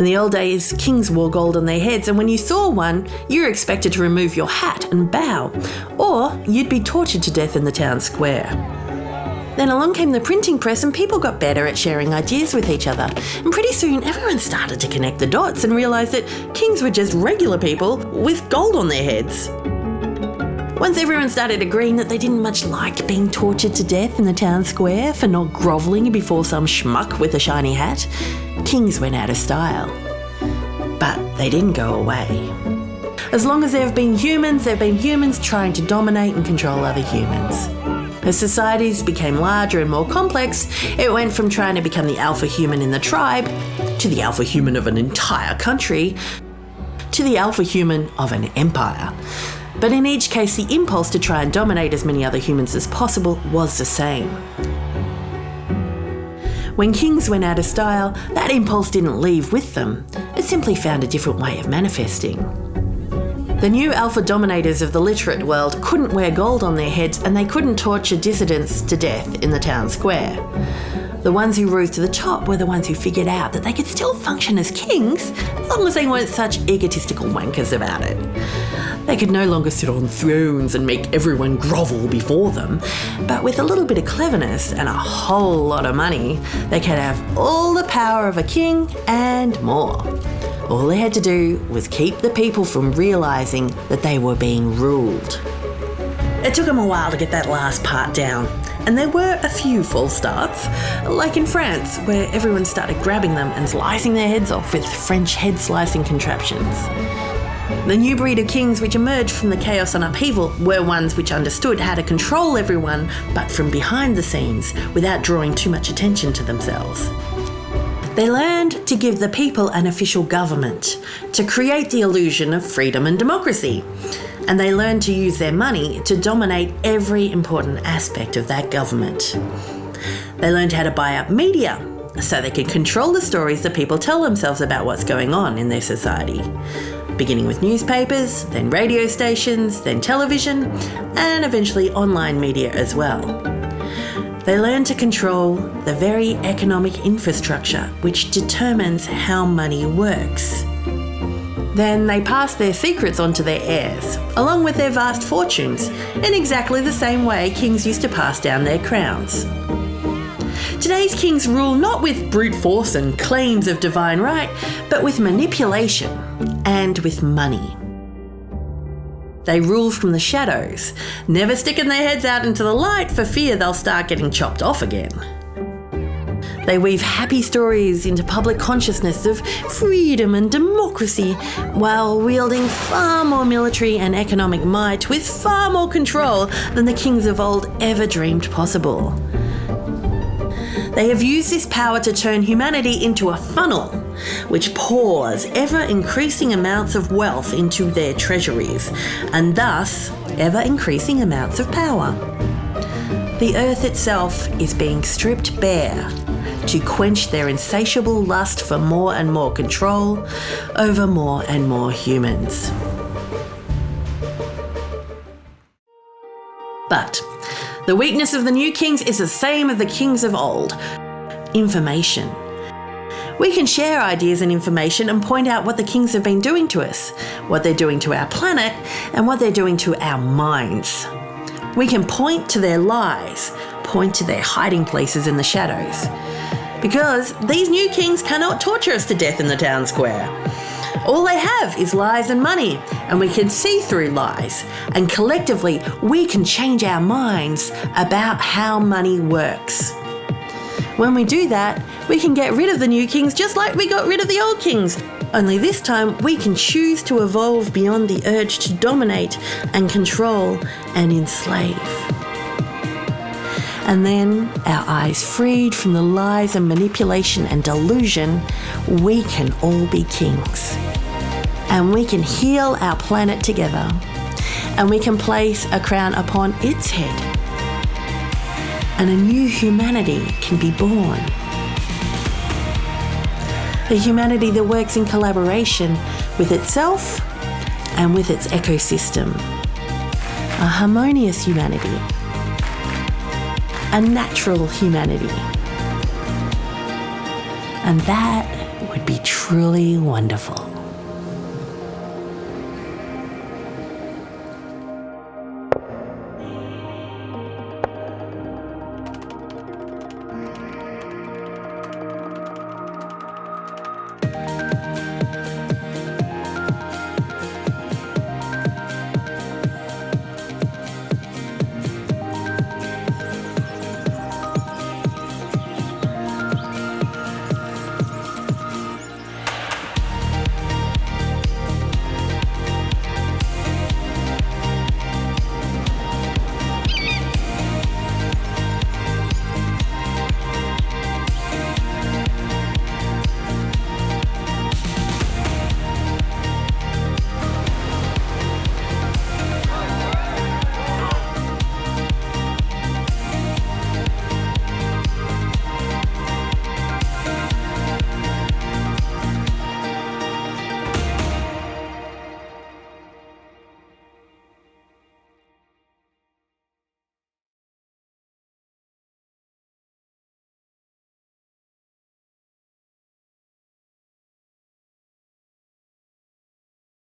In the old days, kings wore gold on their heads, and when you saw one, you were expected to remove your hat and bow, or you'd be tortured to death in the town square. Then along came the printing press, and people got better at sharing ideas with each other. And pretty soon everyone started to connect the dots and realise that kings were just regular people with gold on their heads. Once everyone started agreeing that they didn't much like being tortured to death in the town square for not grovelling before some schmuck with a shiny hat, kings went out of style. But they didn't go away. As long as there have been humans trying to dominate and control other humans. As societies became larger and more complex, it went from trying to become the alpha human in the tribe, to the alpha human of an entire country, to the alpha human of an empire. But in each case, the impulse to try and dominate as many other humans as possible was the same. When kings went out of style, that impulse didn't leave with them. It simply found a different way of manifesting. The new alpha dominators of the literate world couldn't wear gold on their heads, and they couldn't torture dissidents to death in the town square. The ones who rose to the top were the ones who figured out that they could still function as kings as long as they weren't such egotistical wankers about it. They could no longer sit on thrones and make everyone grovel before them, but with a little bit of cleverness and a whole lot of money, they could have all the power of a king and more. All they had to do was keep the people from realising that they were being ruled. It took them a while to get that last part down, and there were a few false starts, like in France, where everyone started grabbing them and slicing their heads off with French head-slicing contraptions. The new breed of kings which emerged from the chaos and upheaval were ones which understood how to control everyone, but from behind the scenes, without drawing too much attention to themselves. They learned to give the people an official government, to create the illusion of freedom and democracy. And they learned to use their money to dominate every important aspect of that government. They learned how to buy up media, so they could control the stories that people tell themselves about what's going on in their society. Beginning with newspapers, then radio stations, then television, and eventually online media as well. They learn to control the very economic infrastructure which determines how money works. Then they pass their secrets on to their heirs, along with their vast fortunes, in exactly the same way kings used to pass down their crowns. Today's kings rule not with brute force and claims of divine right, but with manipulation and with money. They rule from the shadows, never sticking their heads out into the light for fear they'll start getting chopped off again. They weave happy stories into public consciousness of freedom and democracy while wielding far more military and economic might with far more control than the kings of old ever dreamed possible. They have used this power to turn humanity into a funnel, which pours ever-increasing amounts of wealth into their treasuries, and thus ever-increasing amounts of power. The earth itself is being stripped bare to quench their insatiable lust for more and more control over more and more humans. But the weakness of the new kings is the same as the kings of old: information. We can share ideas and information and point out what the kings have been doing to us, what they're doing to our planet, and what they're doing to our minds. We can point to their lies, point to their hiding places in the shadows. Because these new kings cannot torture us to death in the town square. All they have is lies and money, and we can see through lies. And collectively, we can change our minds about how money works. When we do that, we can get rid of the new kings just like we got rid of the old kings. Only this time, we can choose to evolve beyond the urge to dominate and control and enslave. And then, our eyes freed from the lies and manipulation and delusion, we can all be kings. And we can heal our planet together. And we can place a crown upon its head. And a new humanity can be born. A humanity that works in collaboration with itself and with its ecosystem. A harmonious humanity. A natural humanity. And that would be truly wonderful.